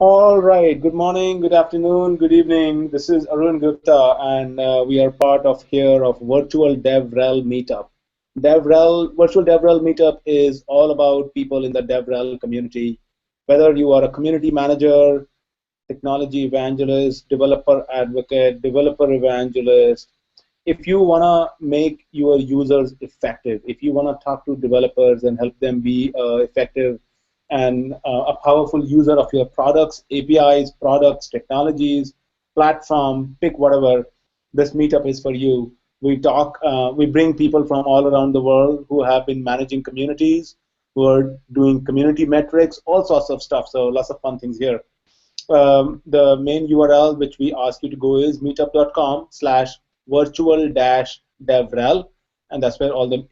All right. Good morning, good afternoon, good evening. This is Arun Gupta, and we are part of here of Virtual DevRel Meetup. Virtual DevRel Meetup is all about people in the DevRel community. Whether you are a community manager, technology evangelist, developer advocate, developer evangelist, if you want to make your users effective, if you want to talk to developers and help them be effective and a powerful user of your products, APIs, products, technologies, platform, pick whatever, this meetup is for you. We bring people from all around the world who have been managing communities, who are doing community metrics, all sorts of stuff. So lots of fun things here. The main URL which we ask you to go is meetup.com/virtual-devrel, and that's where all the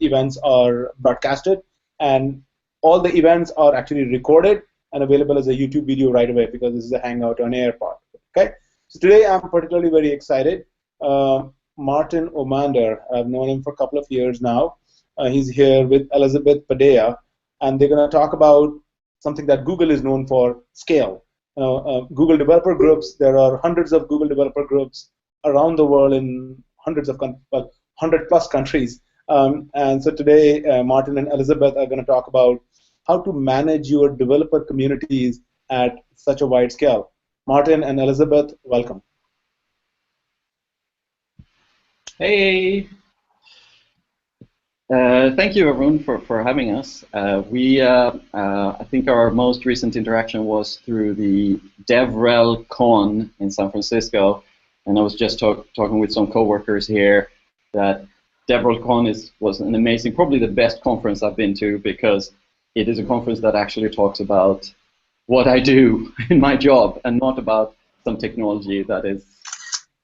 events are broadcasted. And all the events are actually recorded and available as a YouTube video right away because this is a Hangout on air part. Okay. So today I'm particularly very excited. Martin Omander, I've known him for a couple of years now. He's here with Elizabeth Padilla, and they're going to talk about something that Google is known for: scale. Google developer groups. There are hundreds of Google developer groups around the world in hundreds of 100+ countries. And so today, Martin and Elizabeth are going to talk about how to manage your developer communities at such a wide scale. Martin and Elizabeth, welcome. Hey. Thank you, Arun, for having us. I think our most recent interaction was through the DevRel Con in San Francisco, and I was just talking with some coworkers here that DevRel Con was an amazing, probably the best conference I've been to, because it is a conference that actually talks about what I do in my job and not about some technology that is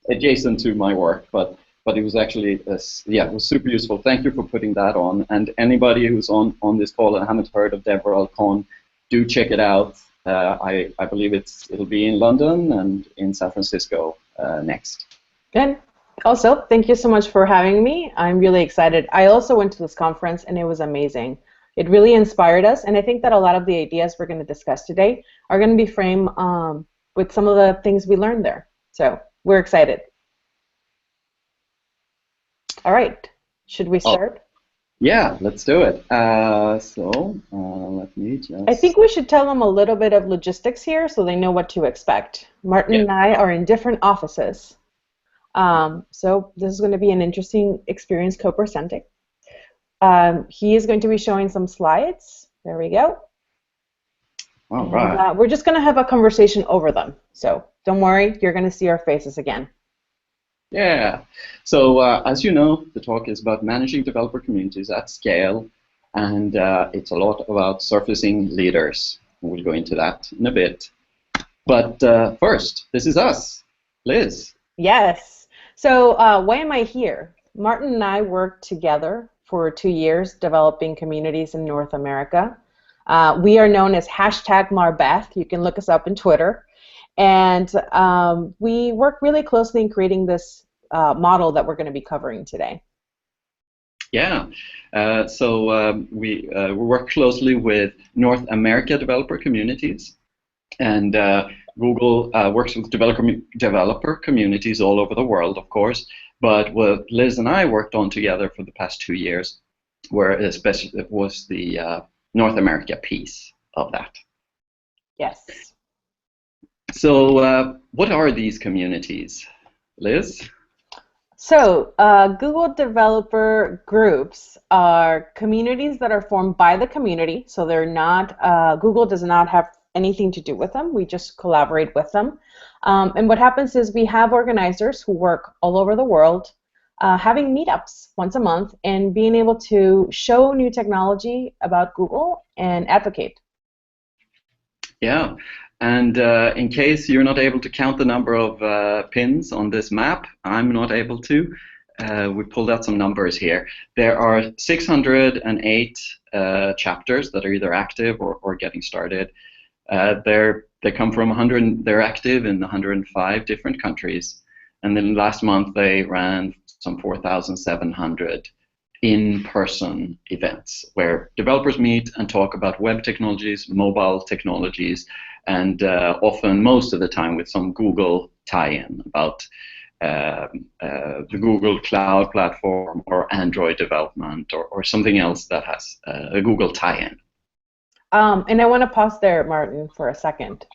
adjacent to my work. But it was actually, yeah, it was super useful. Thank you for putting that on. And anybody who's on this call and haven't heard of DevRel Con, do check it out. I believe it'll be in London and in San Francisco next. Good. Also, thank you so much for having me. I'm really excited. I also went to this conference, and it was amazing. It really inspired us, and I think that a lot of the ideas we're going to discuss today are going to be framed with some of the things we learned there. So we're excited. All right. Should we start? Yeah, let's do it. Let me just... I think we should tell them a little bit of logistics here so they know what to expect. Martin and I are in different offices. So this is going to be an interesting experience co-presenting. He is going to be showing some slides. There we go. All right. And, we're just going to have a conversation over them. So don't worry, you're going to see our faces again. Yeah. So as you know, the talk is about managing developer communities at scale, and it's a lot about surfacing leaders. We'll go into that in a bit. But first, this is us. Liz. Yes. So why am I here? Martin and I worked together for 2 years developing communities in North America. We are known as #Marbeth. You can look us up on Twitter. And we work really closely in creating this model that we're going to be covering today. Yeah. We work closely with North America developer communities. And Google works with developer communities all over the world, of course. But what Liz and I worked on together for the past 2 years, especially it was the North America piece of that. Yes. So what are these communities, Liz? So Google developer groups are communities that are formed by the community. So they're not, Google does not have anything to do with them. We just collaborate with them. And what happens is we have organizers who work all over the world having meetups once a month and being able to show new technology about Google and advocate. Yeah. And in case you're not able to count the number of pins on this map, I'm not able to. We pulled out some numbers here. There are 608 chapters that are either active or getting started. They come from 100. They're active in 105 different countries. And then last month they ran some 4,700 in-person events where developers meet and talk about web technologies, mobile technologies, and often most of the time with some Google tie-in about the Google Cloud Platform or Android development or something else that has a Google tie-in. And I want to pause there, Martin, for a second,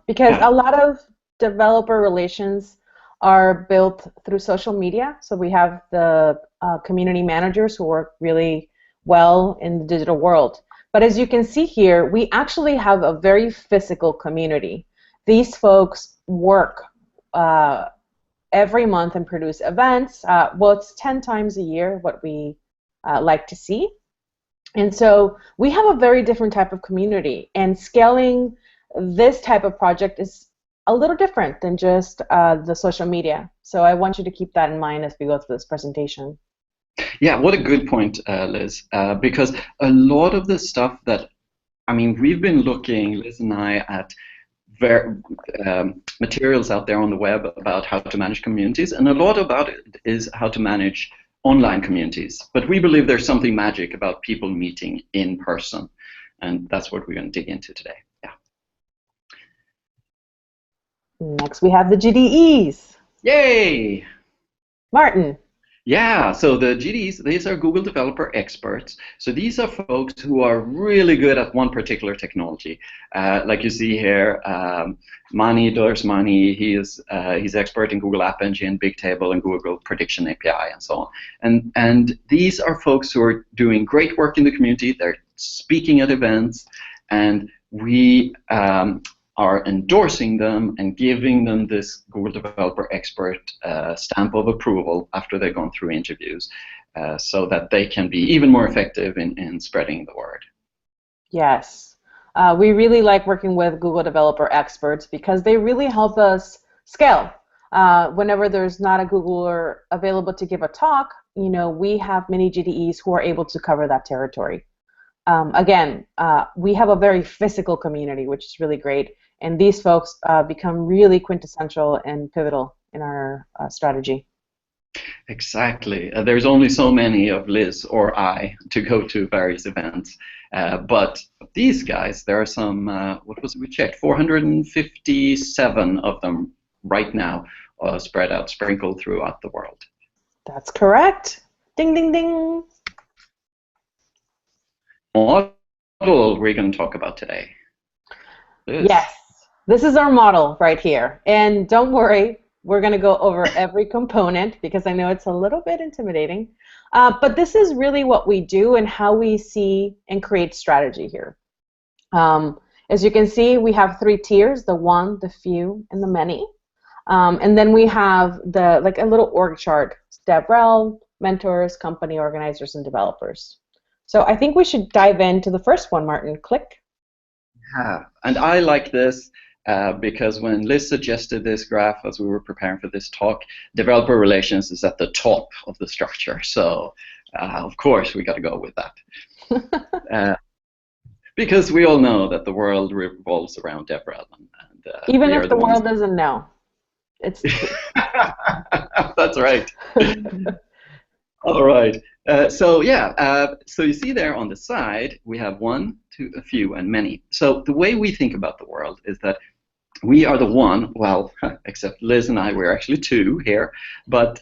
because a lot of developer relations are built through social media. So we have the community managers who work really well in the digital world. But as you can see here, we actually have a very physical community. These folks work every month and produce events. Well, it's 10 times a year what we like to see. And so we have a very different type of community, and scaling this type of project is a little different than just the social media. So I want you to keep that in mind as we go through this presentation. Yeah, what a good point, Liz, because a lot of the stuff that, I mean, we've been looking, Liz and I, at materials out there on the web about how to manage communities, and a lot about it is how to manage online communities. But we believe there's something magic about people meeting in person, and that's what we're going to dig into today. Yeah. Next, we have the GDEs. Yay! Martin. Yeah, so the GDEs, these are Google Developer Experts. So these are folks who are really good at one particular technology. Like you see here, Mani Dorsmani, he's expert in Google App Engine, Bigtable, and Google Prediction API, and so on. And these are folks who are doing great work in the community. They're speaking at events, and we are endorsing them and giving them this Google Developer Expert stamp of approval after they've gone through interviews, so that they can be even more effective in spreading the word. Yes. We really like working with Google Developer Experts because they really help us scale. Whenever there's not a Googler available to give a talk, you know, we have many GDEs who are able to cover that territory. Again, we have a very physical community, which is really great. And these folks become really quintessential and pivotal in our strategy. Exactly. There's only so many of Liz or I to go to various events. But these guys, there are some, what was it we checked? 457 of them right now spread out, sprinkled throughout the world. That's correct. Ding, ding, ding. Model we're going to talk about today. Yes. This is our model right here. And don't worry, we're going to go over every component because I know it's a little bit intimidating. But this is really what we do and how we see and create strategy here. As you can see, we have 3 tiers, the one, the few, and the many. And then we have the like a little org chart, DevRel, mentors, company organizers, and developers. So I think we should dive into the first one, Martin. Click. Yeah, and I like this because when Liz suggested this graph as we were preparing for this talk, developer relations is at the top of the structure. So of course we got to go with that. Because we all know that the world revolves around DevRel. And, even if the world doesn't know. It's That's right. All right. So yeah, so you see there on the side, we have one, two, a few, and many. So the way we think about the world is that we are the one, well, except Liz and I, we're actually 2 here, but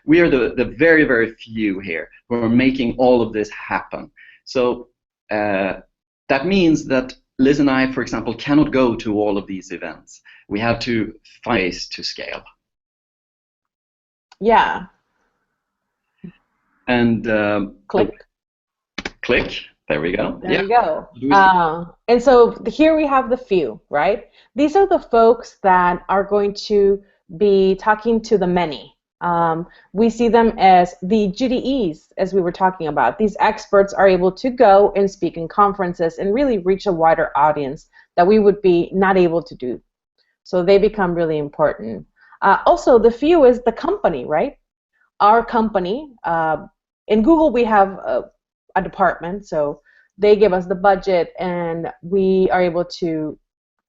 we are the very, very few here who are making all of this happen. So that means that Liz and I, for example, cannot go to all of these events. We have to find ways to scale. Yeah. And click. Click. There we go. There we go. And so here we have the few, right? These are the folks that are going to be talking to the many. We see them as the GDEs, as we were talking about. These experts are able to go and speak in conferences and really reach a wider audience that we would be not able to do. So they become really important. Also, the few is the company, right? Our company, in Google we have a department, so they give us the budget and we are able to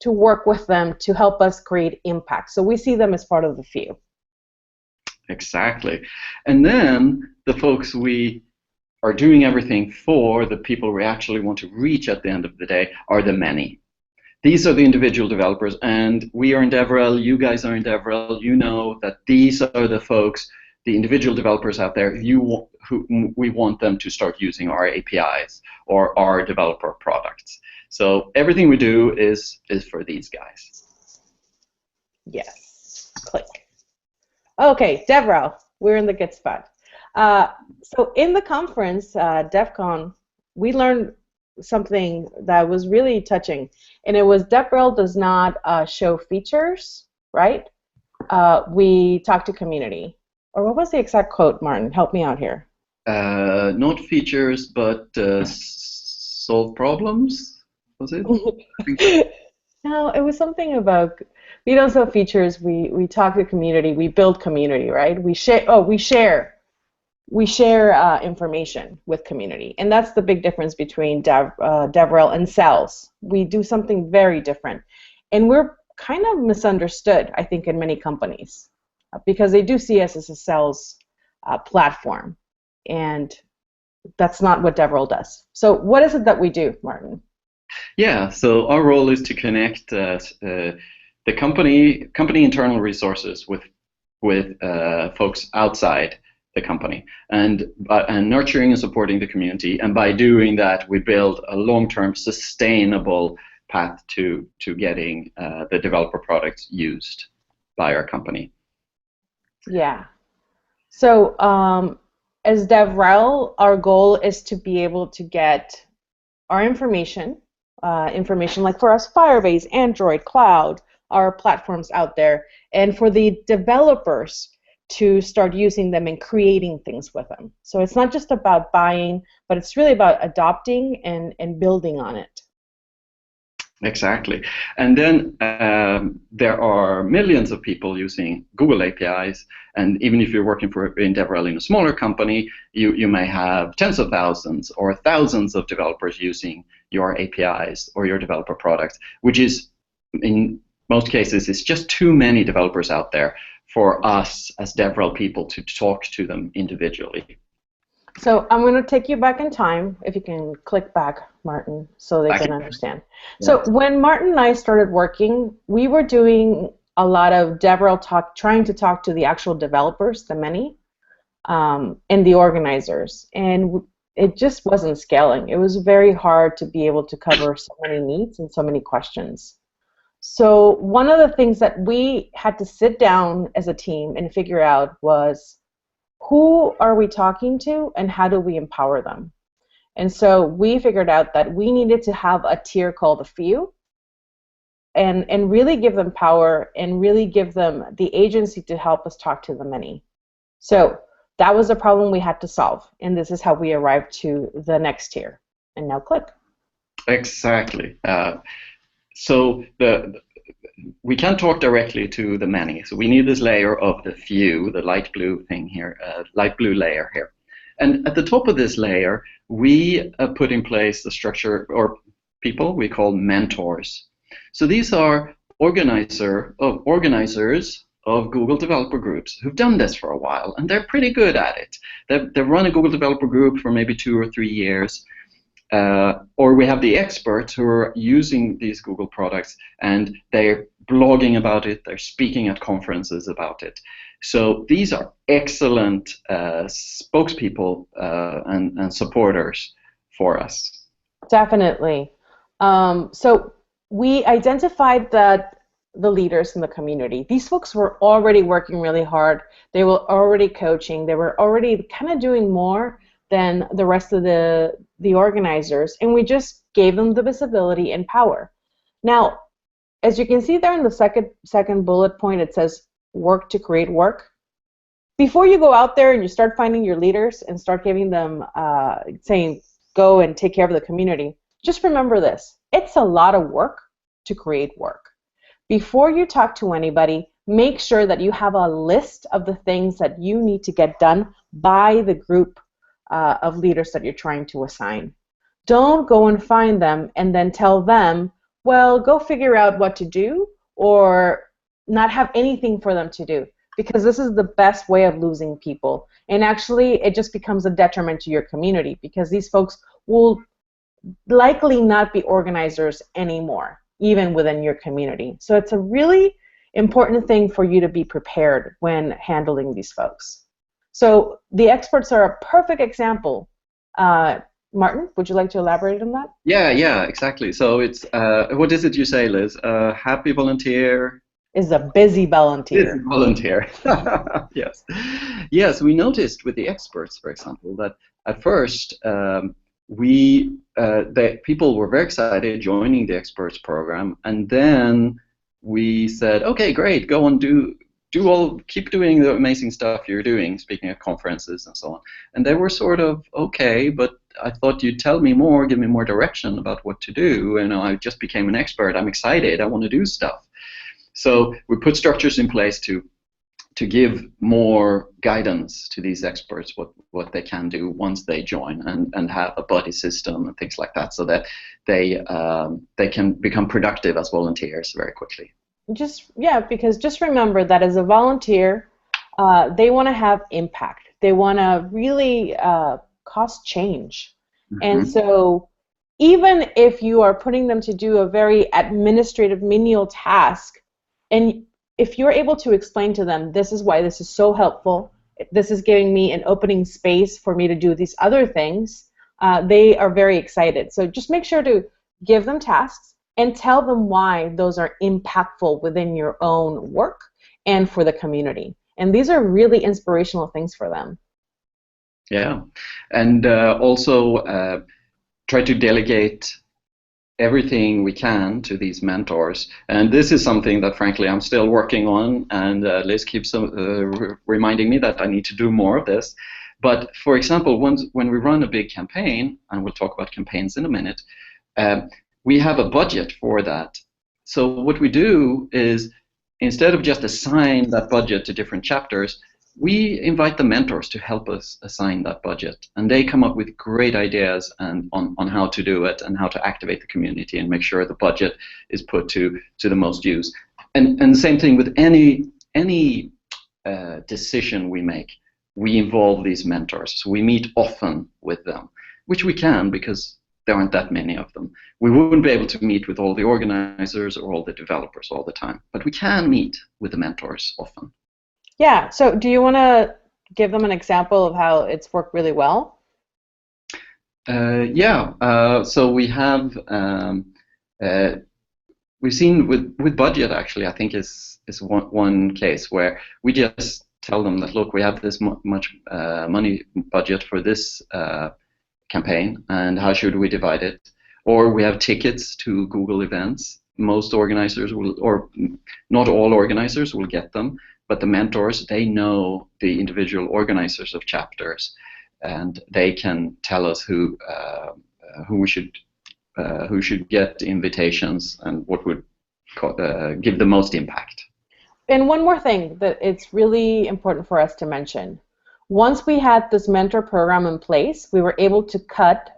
work with them to help us create impact. So we see them as part of the few. Exactly. And then the folks we are doing everything for, the people we actually want to reach at the end of the day, are the many. these are the individual developers, and we are in DevRel, you guys are in DevRel, you know that these are the folks, the individual developers out there, who we want them to start using our APIs or our developer products. So everything we do is for these guys. Yes. Click. Okay, DevRel, we're in the good spot. So in the conference, DevCon, we learned something that was really touching, and it was DevRel does not show features, right? We talk to community. Or what was the exact quote, Martin? Help me out here. Not features, but solve problems, was it? No, it was something about we don't sell features. We talk to community. We build community, right? We share. Oh, we share information with community, and that's the big difference between DevRel and sales. We do something very different, and we're kind of misunderstood, I think, in many companies because they do see us as a sales platform, and that's not what DevRel does. So, what is it that we do, Martin? Yeah, so our role is to connect the company internal resources with folks outside the company, and nurturing and supporting the community. And by doing that, we build a long-term sustainable path to getting the developer products used by our company. Yeah. So as DevRel, our goal is to be able to get our information like for us, Firebase, Android, Cloud, our platforms out there, and for the developers to start using them and creating things with them. So it's not just about buying, but it's really about adopting and building on it. Exactly. And then there are millions of people using Google APIs, and even if you're working in DevRel in a smaller company, you may have tens of thousands or thousands of developers using your APIs or your developer products, which is, in most cases, it's just too many developers out there for us as DevRel people to talk to them individually. So I'm going to take you back in time, if you can click back, Martin, so they can understand. Yeah. So when Martin and I started working, we were doing a lot of DevRel talk, trying to talk to the actual developers, the many, and the organizers. And it just wasn't scaling. It was very hard to be able to cover so many needs and so many questions. So one of the things that we had to sit down as a team and figure out was, who are we talking to and how do we empower them? And so we figured out that we needed to have a tier called the few and really give them power and really give them the agency to help us talk to the many. So that was a problem we had to solve, and this is how we arrived to the next tier. And now click. Exactly. So we can't talk directly to the many, so we need this layer of the few, the light blue thing here, light blue layer here. And at the top of this layer, we put in place the structure or people we call mentors. So these are organizers of Google developer groups who've done this for a while, and they're pretty good at it. They've run a Google developer group for maybe 2 or 3 years. Or we have the experts who are using these Google products and they're blogging about it, they're speaking at conferences about it. So these are excellent spokespeople and supporters for us. Definitely. So we identified that the leaders in the community, these folks were already working really hard, they were already coaching, they were already kind of doing more than the rest of the organizers, and we just gave them the visibility and power. Now, as you can see there in the second bullet point, it says work to create work. Before you go out there and you start finding your leaders and start giving them, saying, go and take care of the community, just remember this. It's a lot of work to create work. Before you talk to anybody, make sure that you have a list of the things that you need to get done by the group of leaders that you're trying to assign. Don't go and find them and then tell them, well, go figure out what to do, or not have anything for them to do, because this is the best way of losing people. And actually, it just becomes a detriment to your community, because these folks will likely not be organizers anymore. even within your community. So it's a really important thing for you to be prepared when handling these folks. So the experts are a perfect example. Martin, would you like to elaborate on that? Yeah, exactly. So it's what is it you say, Liz? Happy volunteer Is a busy is volunteer. volunteer. Yes, yes. We noticed with the experts, for example, that at first people were very excited joining the experts program, and then we said, okay, great, go on, keep doing the amazing stuff you're doing, speaking at conferences and so on. And they were sort of, okay, but I thought you'd tell me more, give me more direction about what to do. I just became an expert. I'm excited. I want to do stuff. So we put structures in place to give more guidance to these experts, what they can do once they join, and have a buddy system and things like that, so that they can become productive as volunteers very quickly. Because just remember that as a volunteer, they want to have impact. They want to really cause change. Mm-hmm. And so even if you are putting them to do a very administrative menial task, and if you're able to explain to them, this is why this is so helpful, this is giving me an opening space for me to do these other things, they are very excited. So just make sure to give them tasks and tell them why those are impactful within your own work and for the community. And these are really inspirational things for them. Yeah, and also try to delegate everything we can to these mentors. And this is something that, frankly, I'm still working on, and Liz keeps reminding me that I need to do more of this. But, for example, when we run a big campaign, and we'll talk about campaigns in a minute, we have a budget for that. So what we do is, instead of just assign that budget to different chapters, we invite the mentors to help us assign that budget, and they come up with great ideas on how to do it and how to activate the community and make sure the budget is put to the most use. And the same thing with any decision we make, we involve these mentors. So we meet often with them, which we can because there aren't that many of them. We wouldn't be able to meet with all the organizers or all the developers all the time, but we can meet with the mentors often. Yeah, so do you want to give them an example of how it's worked really well? So we have, we've seen with budget, actually, I think is one case where we just tell them that, look, we have this much money budget for this campaign, and how should we divide it? Or we have tickets to Google events. Most organizers will, or not all organizers will get them, but the mentors, they know the individual organizers of chapters, and they can tell us who should get invitations and what would give the most impact. And one more thing that it's really important for us to mention. Once we had this mentor program in place, we were able to cut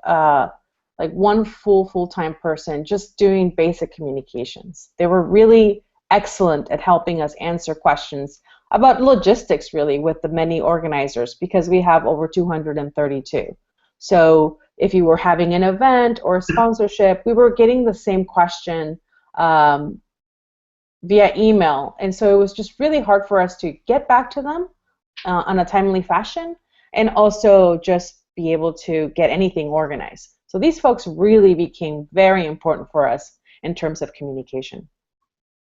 like one full-time person just doing basic communications. They were really excellent at helping us answer questions about logistics, really, with the many organizers, because we have over 232. So if you were having an event or a sponsorship, we were getting the same question via email, and so it was just really hard for us to get back to them on a timely fashion, and also just be able to get anything organized. So these folks really became very important for us in terms of communication.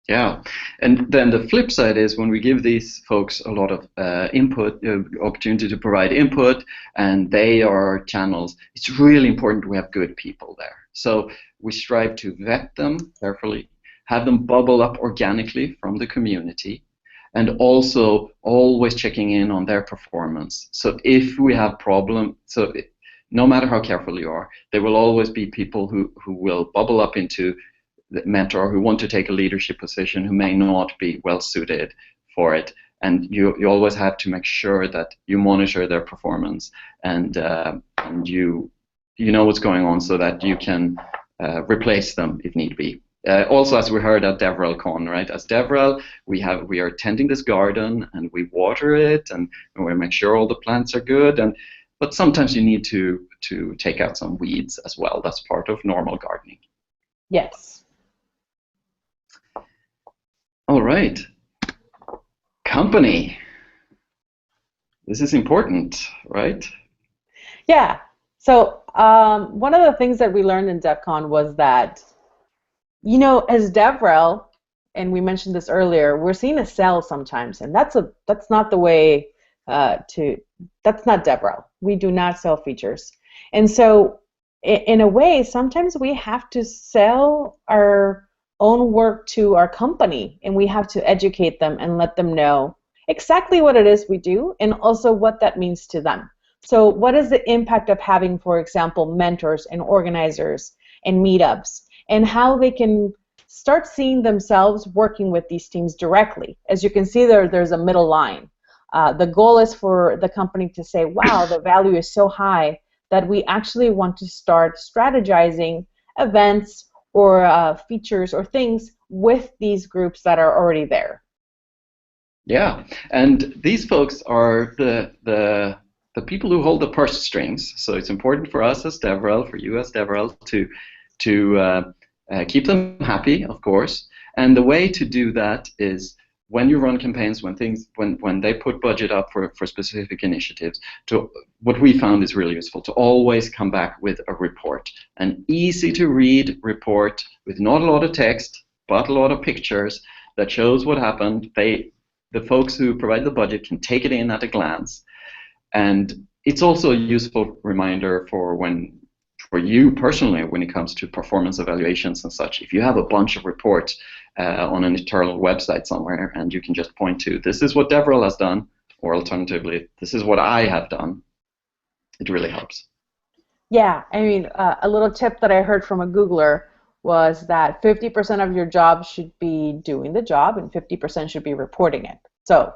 Yeah, and then the flip side is when we give these folks a lot of input, opportunity to provide input, and they are channels, it's really important we have good people there. So we strive to vet them carefully, have them bubble up organically from the community, and also always checking in on their performance. So if we have problems, no matter how careful you are, there will always be people who will bubble up into the mentor, who want to take a leadership position, who may not be well suited for it, and you always have to make sure that you monitor their performance and you know what's going on, so that you can replace them if need be. Also, as we heard at DevRelCon, right? As DevRel, we are tending this garden, and we water it, and we make sure all the plants are good, but sometimes you need to take out some weeds as well. That's part of normal gardening. Yes. All right. Company. This is important, right? Yeah. So one of the things that we learned in DevCon was that, as DevRel, and we mentioned this earlier, we're seen as sell sometimes, and that's not the way that's not DevRel. We do not sell features, and so in a way, sometimes we have to sell our own work to our company, and we have to educate them and let them know exactly what it is we do, and also what that means to them. So what is the impact of having, for example, mentors and organizers and meetups, and how they can start seeing themselves working with these teams directly. As you can see there's a middle line. The goal is for the company to say, wow, the value is so high that we actually want to start strategizing events or features or things with these groups that are already there. Yeah, and these folks are the people who hold the purse strings. So it's important for us as DevRel, for you as DevRel, to keep them happy, of course. And the way to do that is when you run campaigns, when they put budget up for specific initiatives, what we found is really useful to always come back with a report, an easy to read report with not a lot of text, but a lot of pictures that shows what happened. The folks who provide the budget can take it in at a glance, and it's also a useful reminder for you personally when it comes to performance evaluations and such. If you have a bunch of reports on an internal website somewhere and you can just point to, this is what DevRel has done, or alternatively, this is what I have done, it really helps. Yeah, I mean, a little tip that I heard from a Googler was that 50% of your job should be doing the job and 50% should be reporting it. So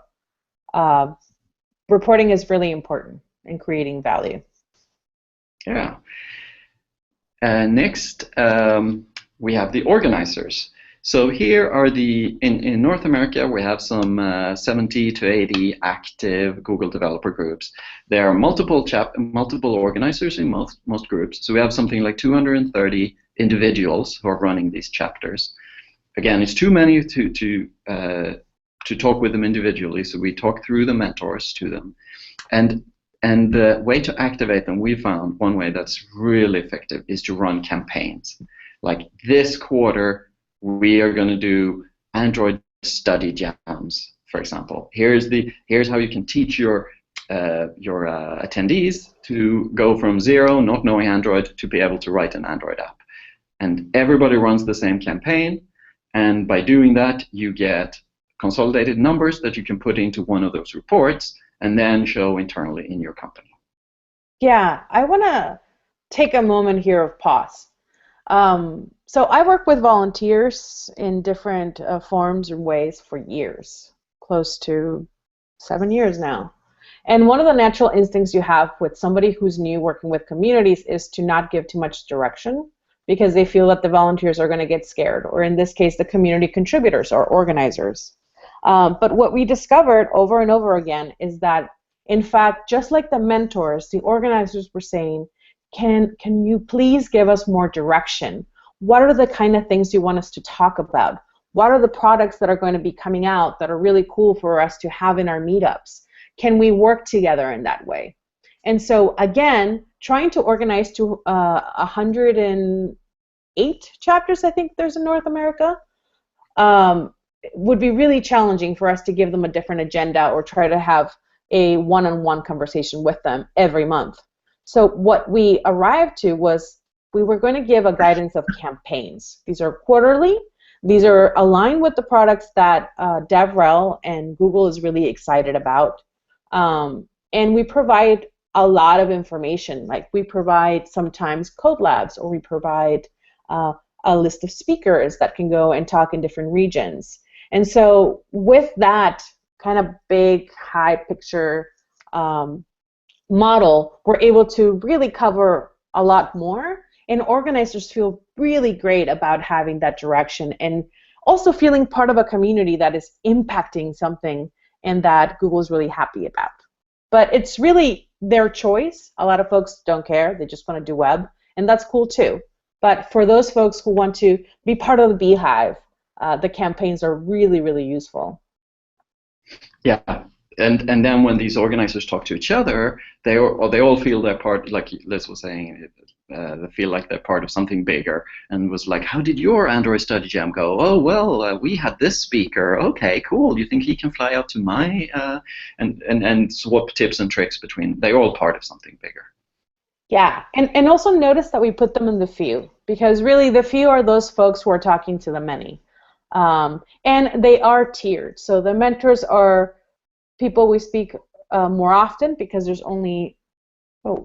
reporting is really important in creating value. Yeah. Next, we have the organizers. So here are in North America, we have some 70 to 80 active Google developer groups. There are multiple organizers in most groups. So we have something like 230 individuals who are running these chapters. Again, it's too many to talk with them individually, so we talk through the mentors to them. And the way to activate them, we found one way that's really effective is to run campaigns. Like this quarter, we are going to do Android study jams, for example. Here's how you can teach your attendees to go from zero, not knowing Android, to be able to write an Android app. And everybody runs the same campaign, and by doing that, you get consolidated numbers that you can put into one of those reports and then show internally in your company. Yeah, I want to take a moment here of pause. So I work with volunteers in different forms and ways for years, close to 7 years now. And one of the natural instincts you have with somebody who's new working with communities is to not give too much direction because they feel that the volunteers are going to get scared, or in this case, the community contributors or organizers. But what we discovered over and over again is that, in fact, just like the mentors, the organizers were saying, can you please give us more direction? What are the kind of things you want us to talk about? What are the products that are going to be coming out that are really cool for us to have in our meetups? Can we work together in that way? And so, again, trying to organize to 108 chapters, I think there's in North America, would be really challenging for us to give them a different agenda or try to have a one-on-one conversation with them every month. So what we arrived to was we were going to give a guidance of campaigns. These are quarterly. These are aligned with the products that DevRel and Google is really excited about. And we provide a lot of information. Like we provide sometimes code labs, or we provide a list of speakers that can go and talk in different regions. And so with that kind of big, high picture model, we're able to really cover a lot more, and organizers feel really great about having that direction and also feeling part of a community that is impacting something and that Google is really happy about. But it's really their choice. A lot of folks don't care. They just want to do web, and that's cool too. But for those folks who want to be part of the beehive, the campaigns are really, really useful. Yeah, and then when these organizers talk to each other, they all feel they're part, like Liz was saying, they feel like they're part of something bigger, and was like, how did your Android Study Jam go? Oh, well, we had this speaker. Okay, cool. You think he can fly out to my, and swap tips and tricks between, they're all part of something bigger. Yeah, and also notice that we put them in the few, because really the few are those folks who are talking to the many. And they are tiered. So the mentors are people we speak more often, because there's only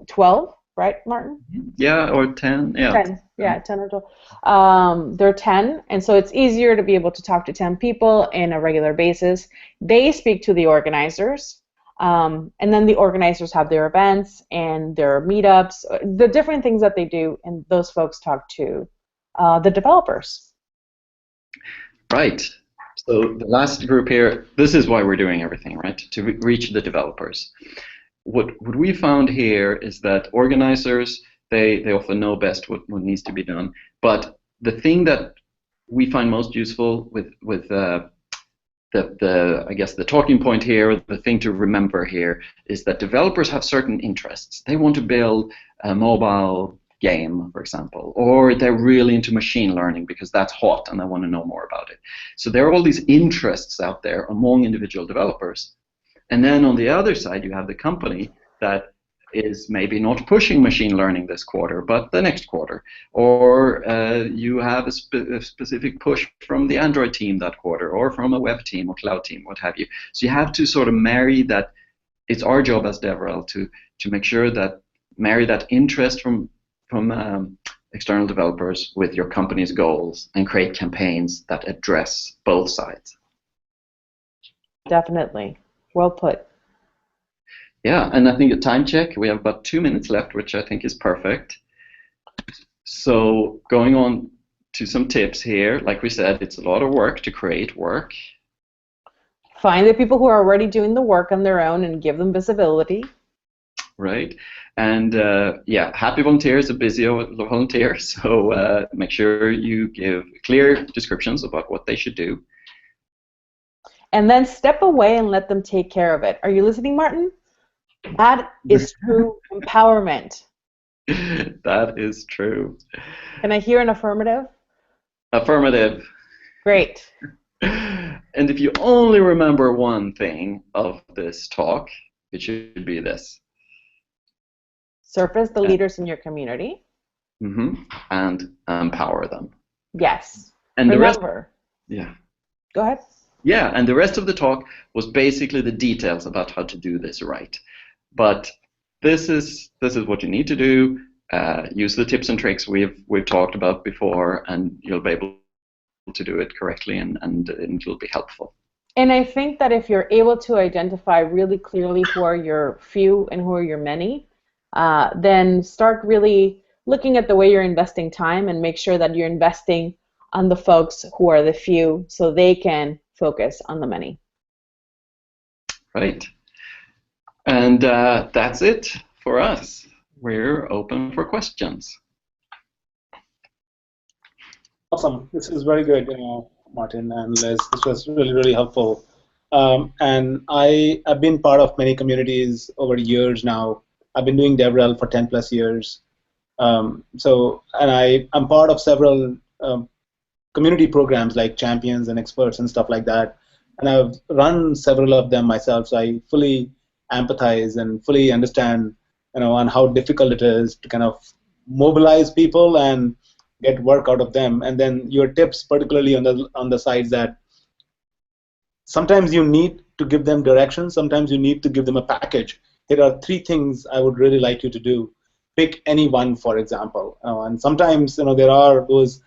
12, right, Martin? Yeah, or 10. Yeah. 10, yeah, 10 or 12. They're 10, and so it's easier to be able to talk to 10 people in a regular basis. They speak to the organizers, and then the organizers have their events and their meetups, the different things that they do, and those folks talk to the developers. Right. So the last group here, this is why we're doing everything, right? To reach the developers. What we found here is that organizers, they often know best what needs to be done. But the thing that we find most useful with I guess the talking point here, the thing to remember here, is that developers have certain interests. They want to build a mobile game, for example, or they're really into machine learning because that's hot and they want to know more about it. So there are all these interests out there among individual developers. And then on the other side, you have the company that is maybe not pushing machine learning this quarter, but the next quarter. Or you have a specific push from the Android team that quarter, or from a web team or cloud team, what have you. So you have to sort of marry that. It's our job as DevRel to make sure that marry that interest from external developers with your company's goals and create campaigns that address both sides. Definitely. Well put. Yeah, and I think a time check, we have about 2 minutes left, which I think is perfect. So going on to some tips here, like we said, it's a lot of work to create work. Find the people who are already doing the work on their own and give them visibility. Right, and yeah, happy volunteers are busy volunteers, so make sure you give clear descriptions about what they should do. And then step away and let them take care of it. Are you listening, Martin? That is true empowerment. That is true. Can I hear an affirmative? Affirmative. Great. And if you only remember one thing of this talk, it should be this. Surface the leaders in your community. Mm-hmm. And empower them. Yes. And remember. The rest, yeah. Go ahead. Yeah, and the rest of the talk was basically the details about how to do this right. But this is what you need to do. Use the tips and tricks we've talked about before, and you'll be able to do it correctly, and it will be helpful. And I think that if you're able to identify really clearly who are your few and who are your many, then start really looking at the way you're investing time and make sure that you're investing on the folks who are the few so they can focus on the many. Right. And that's it for us. We're open for questions. Awesome. This is very good, Martin and Liz. This was really, really helpful. And I've been part of many communities over years now. I've been doing DevRel for 10 plus years. And I'm part of several community programs like Champions and Experts and stuff like that. And I've run several of them myself, so I fully empathize and fully understand, on how difficult it is to kind of mobilize people and get work out of them. And then your tips, particularly on the sides that sometimes you need to give them direction, sometimes you need to give them a package. Here are 3 things I would really like you to do. Pick any one, for example. And sometimes, there are those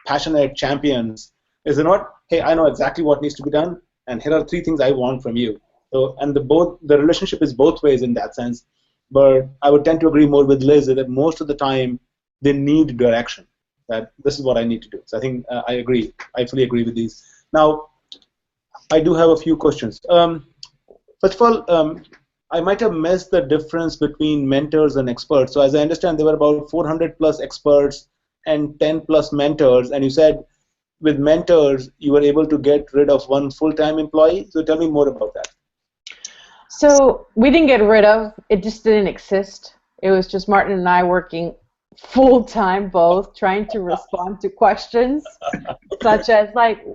passionate champions. Is it not? Hey, I know exactly what needs to be done, and here are 3 things I want from you. So, and the relationship is both ways in that sense. But I would tend to agree more with Liz that most of the time they need direction. That this is what I need to do. So I think I agree. I fully agree with these. Now, I do have a few questions. First of all, I might have missed the difference between mentors and experts. So as I understand, there were about 400 plus experts and 10 plus mentors, and you said with mentors, you were able to get rid of one full-time employee. So tell me more about that. So we didn't get rid of, it just didn't exist. It was just Martin and I working full-time both, trying to respond to questions such as like,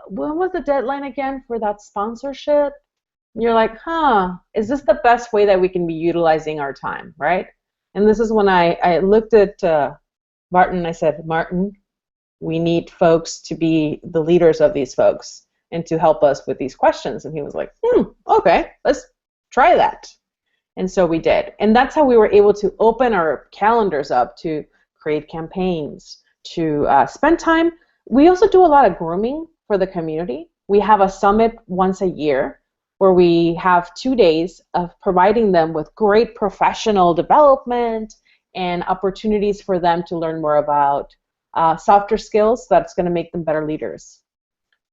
when was the deadline again for that sponsorship? And you're like, is this the best way that we can be utilizing our time, right? And this is when I looked at Martin and I said, Martin, we need folks to be the leaders of these folks and to help us with these questions. And he was like, okay, let's try that. And so we did. And that's how we were able to open our calendars up to create campaigns, to spend time. We also do a lot of grooming for the community. We have a summit once a year where we have 2 days of providing them with great professional development and opportunities for them to learn more about softer skills that's going to make them better leaders.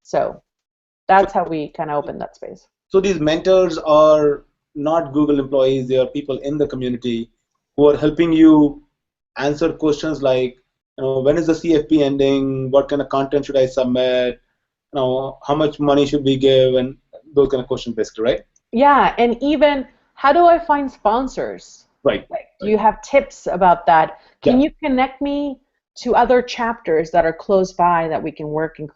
So that's how we kind of open that space. So these mentors are not Google employees, they are people in the community who are helping you answer questions like, when is the CFP ending? What kind of content should I submit? How much money should we give? And those kind of questions, basically, right? Yeah, and even how do I find sponsors? Right. Do you have tips about that? Can you connect me to other chapters that are close by that we can work and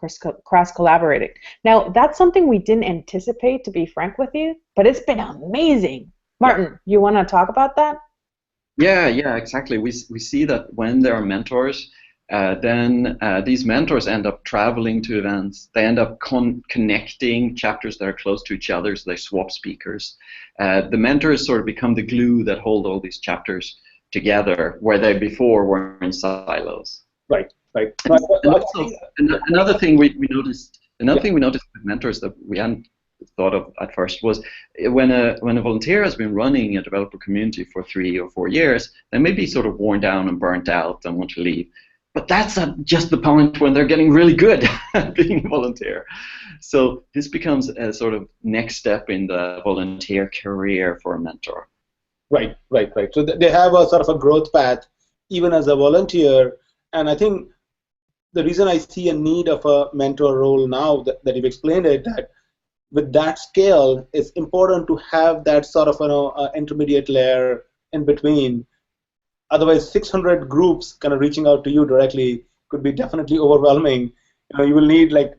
cross-collaborate? Now, that's something we didn't anticipate, to be frank with you, but it's been amazing. Martin, you want to talk about that? Yeah, exactly. We see that when there are mentors, then these mentors end up traveling to events. They end up connecting chapters that are close to each other, so they swap speakers. The mentors sort of become the glue that hold all these chapters together, where they before were in silos. Right. Another thing we noticed with mentors that we hadn't thought of at first was when a volunteer has been running a developer community for 3 or 4 years, they may be sort of worn down and burnt out and want to leave. But that's just the point when they're getting really good at being a volunteer. So this becomes a sort of next step in the volunteer career for a mentor. Right. So they have a sort of a growth path even as a volunteer. And I think the reason I see a need of a mentor role now that you've explained it, that with that scale, it's important to have that sort of intermediate layer in between. Otherwise, 600 groups kind of reaching out to you directly could be definitely overwhelming. You will need, like,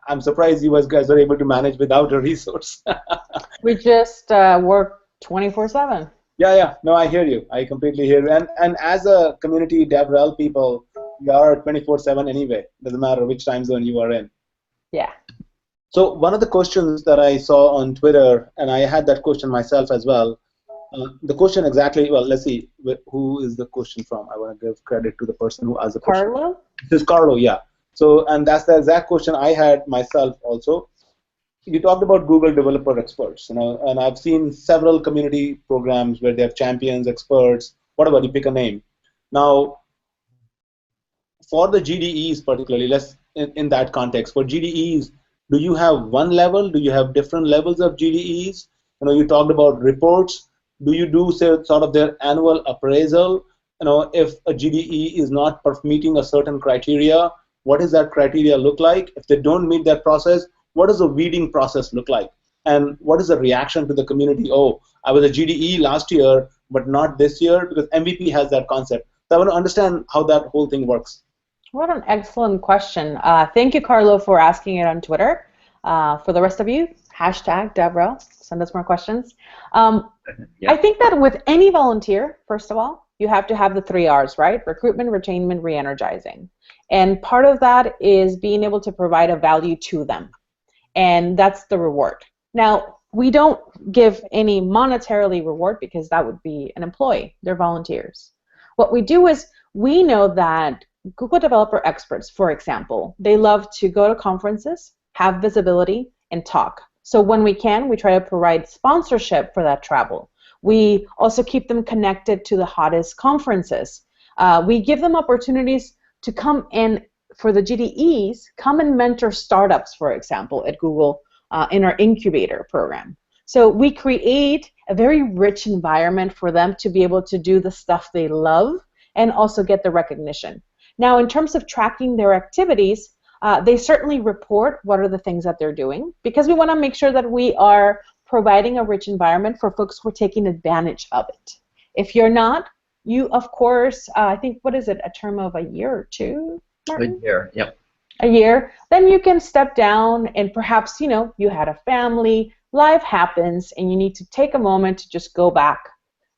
I'm surprised you guys are able to manage without a resource. We just work 24/7. Yeah. No, I hear you. I completely hear you. And as a community DevRel people, we are 24/7 anyway. Doesn't matter which time zone you are in. Yeah. So one of the questions that I saw on Twitter, and I had that question myself as well. The question exactly, well, let's see, who is the question from? I want to give credit to the person who asked the question. Carlo? This is Carlo, yeah. So, and that's the exact question I had myself also. You talked about Google developer experts, and I've seen several community programs where they have champions, experts, whatever, you pick a name. Now, for the GDEs particularly, in that context, for GDEs, do you have one level? Do you have different levels of GDEs? You talked about reports. Do you do, say, sort of their annual appraisal? If a GDE is not meeting a certain criteria, what does that criteria look like? If they don't meet that process, what does the weeding process look like? And what is the reaction to the community? Oh, I was a GDE last year, but not this year, because MVP has that concept. So I want to understand how that whole thing works. What an excellent question. Thank you, Carlo, for asking it on Twitter. For the rest of you, #DevRel, send us more questions. I think that with any volunteer, first of all, you have to have the 3 R's, right? Recruitment, retainment, re-energizing. And part of that is being able to provide a value to them. And that's the reward. Now, we don't give any monetarily reward because that would be an employee. They're volunteers. What we do is we know that Google developer experts, for example, they love to go to conferences, have visibility, and talk. So when we can, we try to provide sponsorship for that travel. We also keep them connected to the hottest conferences. We give them opportunities to come in for the GDEs, come and mentor startups, for example, at Google in our incubator program. So we create a very rich environment for them to be able to do the stuff they love and also get the recognition. Now, in terms of tracking their activities, They certainly report what are the things that they're doing, because we want to make sure that we are providing a rich environment for folks who are taking advantage of it. If you're not, you, of course, I think, what is it, a term of a year or two, Martin? A year, yep. A year, then you can step down, and perhaps, you had a family, life happens, and you need to take a moment to just go back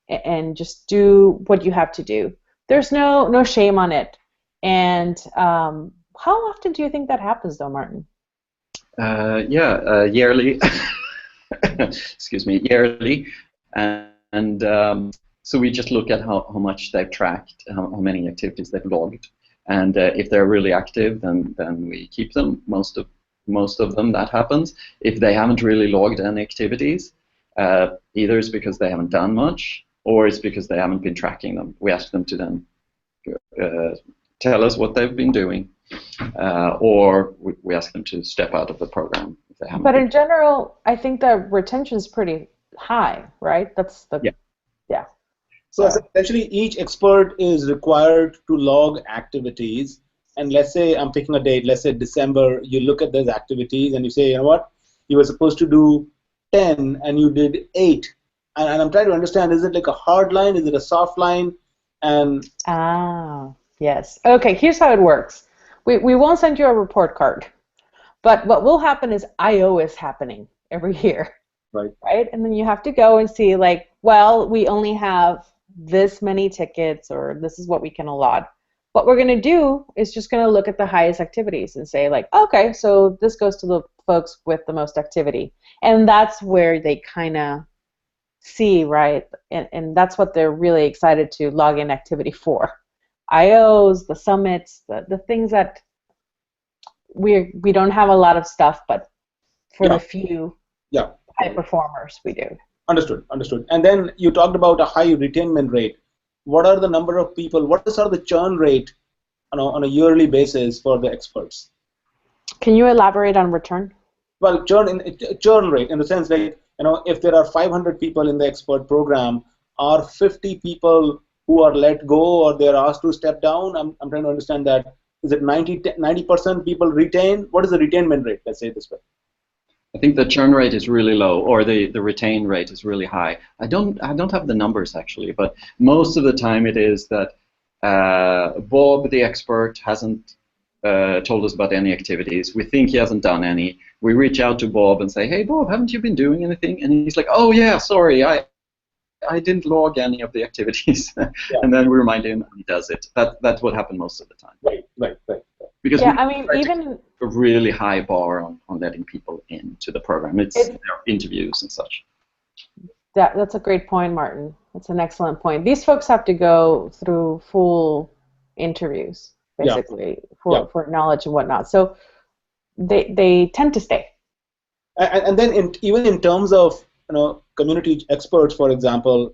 and just do what you have to do. There's no shame on it. And how often do you think that happens, though, Martin? Yearly. Excuse me, yearly. And so we just look at how much they've tracked, how many activities they've logged. And if they're really active, then we keep them. Most of them, that happens. If they haven't really logged any activities, either it's because they haven't done much, or it's because they haven't been tracking them. We ask them to then tell us what they've been doing, or we ask them to step out of the program if they haven't. But in general, I think the retention is pretty high, right? That's the yeah. So essentially, each expert is required to log activities. And let's say I'm picking a date. Let's say December. You look at those activities and you say, you know what? You were supposed to do 10 and you did 8. And I'm trying to understand: is it like a hard line? Is it a soft line? And yes. Okay. Here's how it works. We won't send you a report card, but what will happen is I/O is happening every year. Right? And then you have to go and see, like, well, we only have this many tickets, or this is what we can allot. What we're going to do is just going to look at the highest activities and say, like, okay, so this goes to the folks with the most activity. And that's where they kind of see, right? And that's what they're really excited to log in activity for. IOs, the summits, the things that we don't have a lot of stuff, but for the few high performers, we do. Understood. And then you talked about a high retainment rate. What are the number of people? What is sort of the churn rate on a yearly basis for the experts? Can you elaborate on return? Well, churn rate in the sense that, if there are 500 people in the expert program, are 50 people who are let go or they're asked to step down? I'm trying to understand that. Is it 90% people retain? What is the retainment rate? Let's say it this way. I think the churn rate is really low, or the retain rate is really high. I don't have the numbers actually, but most of the time it is that Bob, the expert, hasn't told us about any activities. We think he hasn't done any. We reach out to Bob and say, hey Bob, haven't you been doing anything? And he's like, oh yeah, sorry, I didn't log any of the activities. And then we remind him and he does it. That's what happened most of the time. Right. Because even a really high bar on letting people into the program. It's their interviews and such. That's a great point, Martin. That's an excellent point. These folks have to go through full interviews, basically, for knowledge and whatnot. So they tend to stay. And then even in terms of community experts, for example,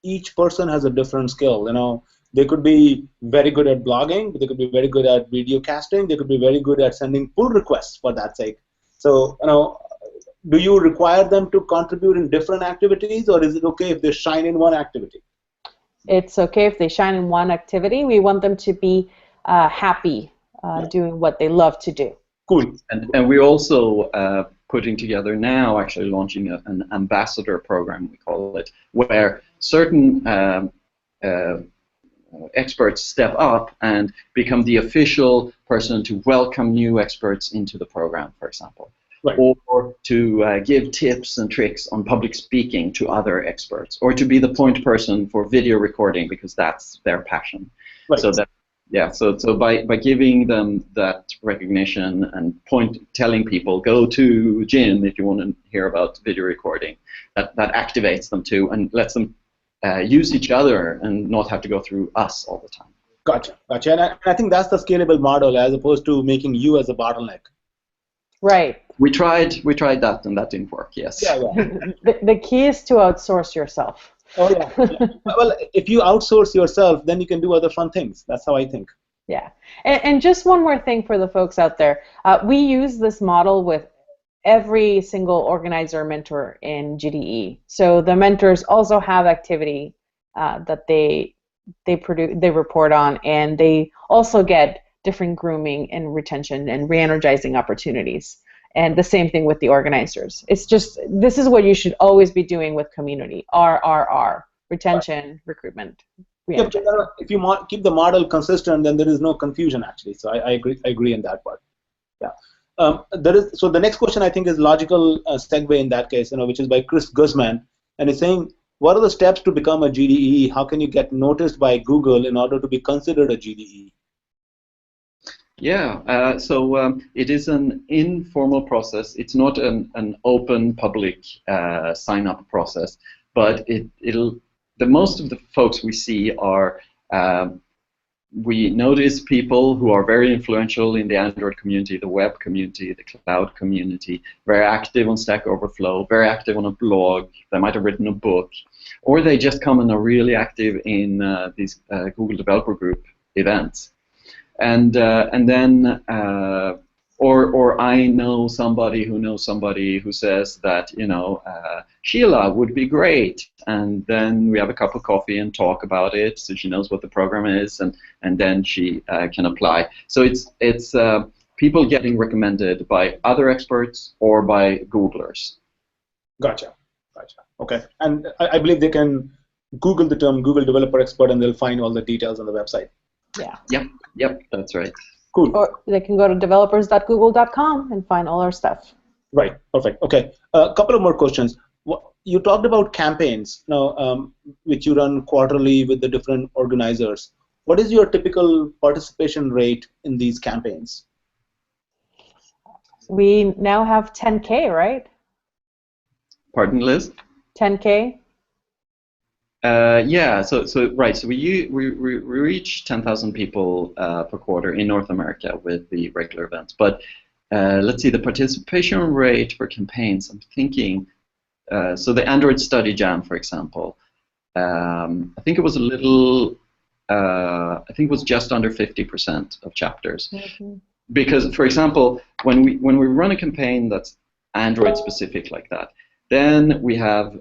each person has a different skill. They could be very good at blogging, they could be very good at video casting, they could be very good at sending pull requests, for that sake. So, do you require them to contribute in different activities, or is it okay if they shine in one activity? It's okay if they shine in one activity. We want them to be happy doing what they love to do. Cool. And we're also putting together now, actually launching an ambassador program, we call it, where certain experts step up and become the official person to welcome new experts into the program, for example. Right. Or to give tips and tricks on public speaking to other experts, or to be the point person for video recording because that's their passion. Right. So by giving them that recognition and telling people, go to Jim if you want to hear about video recording, that activates them too and lets them use each other and not have to go through us all the time. Gotcha. And I think that's the scalable model as opposed to making you as a bottleneck. Right. We tried that and that didn't work, yes. Yeah. The key is to outsource yourself. Oh, yeah. Well, if you outsource yourself, then you can do other fun things. That's how I think. Yeah. And just one more thing for the folks out there. We use this model with every single organizer mentor in GDE. So the mentors also have activity that they report on, and they also get different grooming and retention and re-energizing opportunities. And the same thing with the organizers. It's just, this is what you should always be doing with community. RRR, retention, recruitment, Yeah, but re-energizing. if you keep the model consistent, then there is no confusion actually. So I agree. I agree in that part. Yeah. So the next question I think is logical segue in that case, which is by Chris Guzman, and he's saying, what are the steps to become a GDE? How can you get noticed by Google in order to be considered a GDE? Yeah, so it is an informal process. It's not an open public sign-up process, but the most of the folks we see are, we notice people who are very influential in the Android community, the web community, the cloud community, very active on Stack Overflow, very active on a blog, they might have written a book, or they just come and are really active in these Google Developer Group events. And then, or I know somebody who knows somebody who says that, Sheila would be great, and then we have a cup of coffee and talk about it, so she knows what the program is, and then she can apply. So it's people getting recommended by other experts or by Googlers. Gotcha. Okay, and I believe they can Google the term Google Developer Expert, and they'll find all the details on the website. Yeah. Yep, that's right. Cool. Or they can go to developers.google.com and find all our stuff. Right. Perfect. Okay. A couple of more questions. You talked about campaigns now, which you run quarterly with the different organizers. What is your typical participation rate in these campaigns? We now have 10K, right? Pardon, Liz? 10K? Yeah, so right. So we reach 10,000 people per quarter in North America with the regular events. But let's see, the participation rate for campaigns. I'm thinking. So the Android Study Jam, for example, I think it was a little. I think it was just under 50% of chapters. Mm-hmm. Because, for example, when we run a campaign that's Android specific like that, then we have.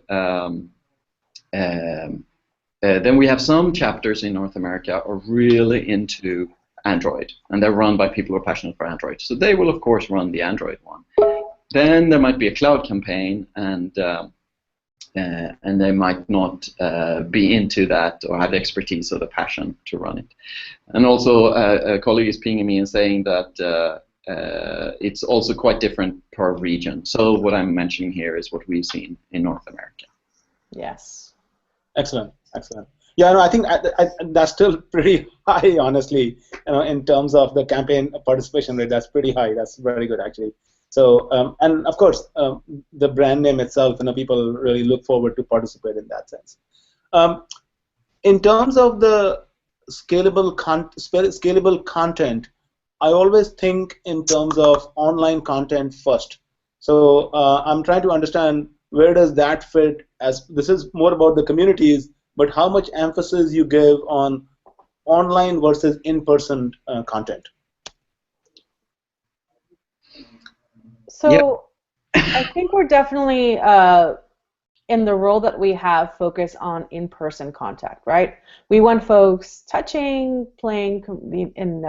Then we have some chapters in North America are really into Android, and they're run by people who are passionate for Android. So they will, of course, run the Android one. Then there might be a cloud campaign, and they might not be into that or have the expertise or the passion to run it. And also, a colleague is pinging me and saying that it's also quite different per region. So what I'm mentioning here is what we've seen in North America. Yes. Excellent. Yeah, no, I think that's still pretty high, honestly. In terms of the campaign participation rate, that's pretty high. That's very good, actually. So, and of course, the brand name itself, people really look forward to participate in that sense. In terms of the scalable content, I always think in terms of online content first. So I'm trying to understand where does that fit, as this is more about the communities, but how much emphasis you give on online versus in-person content. So I think we're definitely in the role that we have focus on in-person contact, right? We want folks touching, playing, and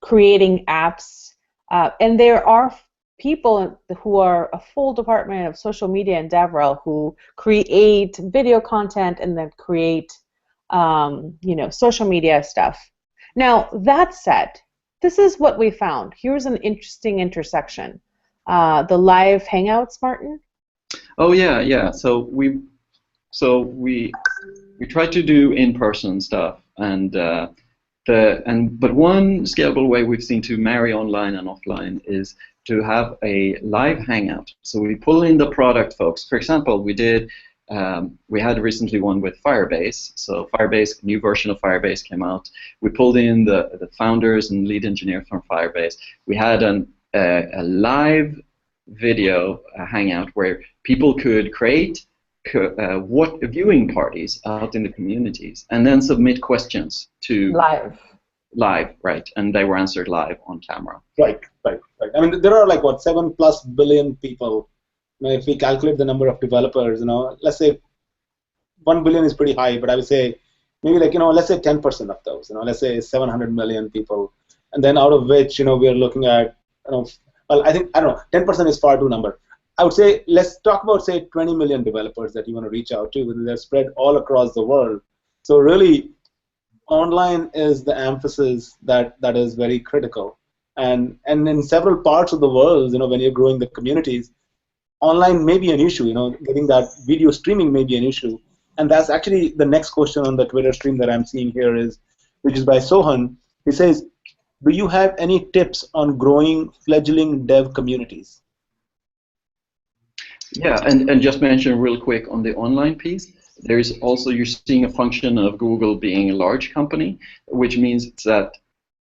creating apps, and there are people who are a full department of social media and DevRel who create video content and then create, social media stuff. Now, that said, this is what we found. Here's an interesting intersection. The live hangouts, Martin? Oh yeah. So we try to do in-person stuff, but one scalable way we've seen to marry online and offline is to have a live hangout. So we pull in the product folks. For example, we had recently one with Firebase. So Firebase, new version of Firebase came out. We pulled in the founders and lead engineer from Firebase. We had a live video hangout where people could create viewing parties out in the communities and then submit questions to live, right? And they were answered live on camera. Right. I mean, there are 7+ billion people. If we calculate the number of developers, let's say 1 billion is pretty high, but I would say maybe let's say 10% of those. Let's say 700 million people. and then out of which, we are looking at, well, I don't know, 10% is far too number. I would say let's talk about, say, 20 million developers that you want to reach out to, and they're spread all across the world. So really, online is the emphasis that is very critical. And in several parts of the world, when you're growing the communities, online may be an issue. Getting that video streaming may be an issue. And that's actually the next question on the Twitter stream that I'm seeing here which is by Sohan. He says, do you have any tips on growing fledgling dev communities? Yeah, and just mention real quick on the online piece, there's also, you're seeing a function of Google being a large company, which means that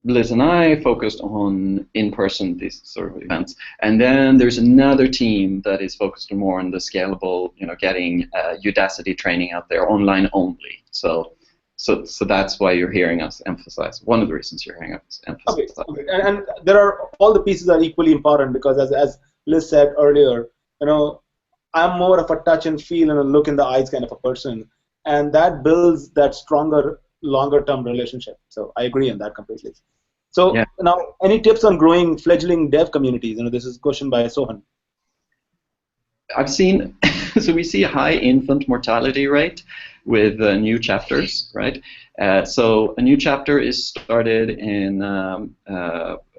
Liz and I focused on in-person, these sort of events, and then there's another team that is focused more on the scalable, getting Udacity training out there online only. So that's why you're hearing us emphasize. One of the reasons you're hearing us emphasize. Okay. And there are, all the pieces are equally important, because as Liz said earlier, I'm more of a touch and feel and a look in the eyes kind of a person, and that builds that stronger, longer-term relationship. So I agree on that completely. So yeah. Now, any tips on growing fledgling dev communities? This is a question by Sohan. I've seen, so we see a high infant mortality rate with new chapters, right? So a new chapter is started in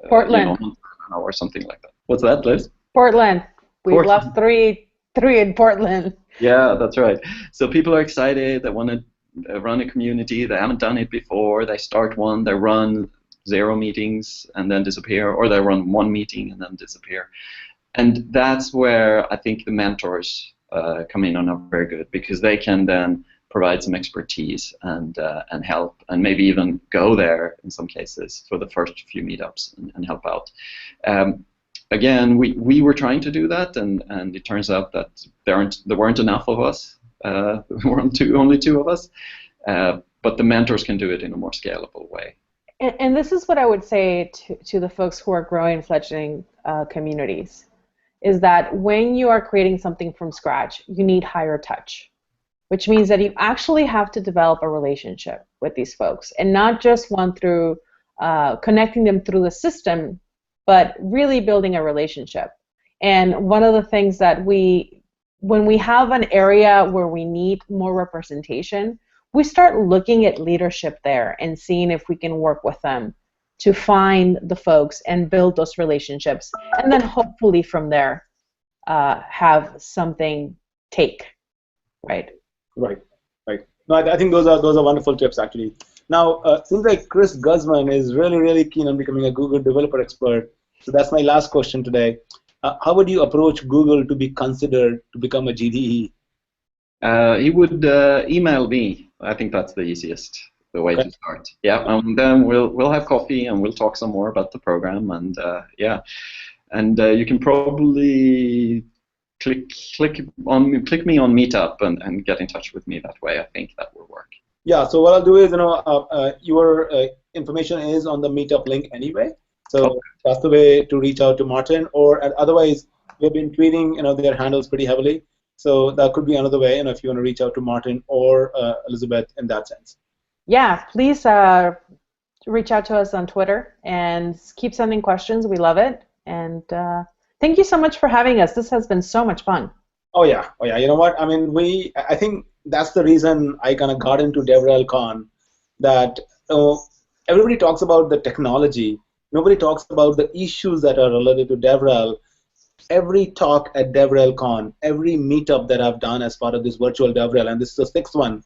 Portland, or something like that. What's that, Liz? Portland. We've left three in Portland. Yeah, that's right. So people are excited. They want to run a community. They haven't done it before. They start one. They run 0 meetings and then disappear, or they run 1 meeting and then disappear. And that's where I think the mentors come in and are very good, because they can then provide some expertise and help, and maybe even go there in some cases for the first few meetups and help out. Again, we were trying to do that, and it turns out that there weren't enough of us. There were only two of us, but the mentors can do it in a more scalable way. And this is what I would say to the folks who are growing fledgling communities, is that when you are creating something from scratch, you need higher touch, which means that you actually have to develop a relationship with these folks, and not just one through connecting them through the system, but really building a relationship. And one of the things that when we have an area where we need more representation, we start looking at leadership there and seeing if we can work with them to find the folks and build those relationships, and then hopefully from there have something take, right? Right. No, I think those are wonderful tips, actually. Now, seems like Chris Guzman is really keen on becoming a Google developer expert. So that's my last question today. How would you approach Google to be considered to become a GDE? He would email me. I think that's the easiest, the way to start. Yeah, and then we'll have coffee and we'll talk some more about the program, and yeah, and you can probably click me on Meetup and get in touch with me that way. I think that will work. Yeah. So what I'll do is, your information is on the Meetup link anyway. So that's the way to reach out to Martin, or otherwise we've been tweeting, their handles pretty heavily. So that could be another way, if you want to reach out to Martin or Elizabeth in that sense. Yeah, please reach out to us on Twitter and keep sending questions. We love it. And thank you so much for having us. This has been so much fun. Oh yeah. You know what? I mean, I think that's the reason I kind of got into DevRelCon. That everybody talks about the technology. Nobody talks about the issues that are related to DevRel. Every talk at DevRelCon, every meetup that I've done as part of this virtual DevRel, and this is the 6th one,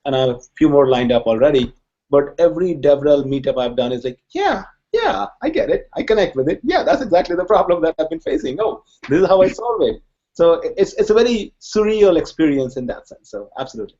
and I have a few more lined up already, but every DevRel meetup I've done is like, yeah, I get it. I connect with it. Yeah, that's exactly the problem that I've been facing. Oh, this is how I solve it. So it's a very surreal experience in that sense. So absolutely.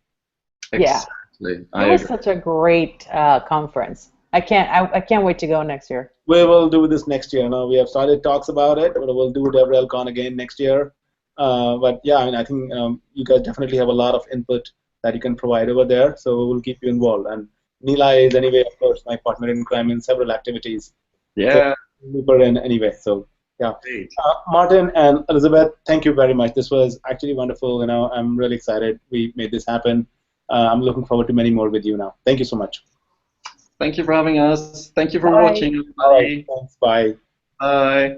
Yeah. Exactly. It was such a great conference. I can't wait to go next year. We will do this next year. We have started talks about it, but we'll do DevRelCon again next year. But yeah, I mean, I think you guys definitely have a lot of input that you can provide over there, so we'll keep you involved. And Neela is anyway, of course, my partner in crime in several activities. Yeah. So, in anyway, so yeah. Martin and Elizabeth, thank you very much. This was actually wonderful. I'm really excited we made this happen. I'm looking forward to many more with you now. Thank you so much. Thank you for having us. Thank you for Bye. watching, All right. everybody. Thanks. Bye. Bye.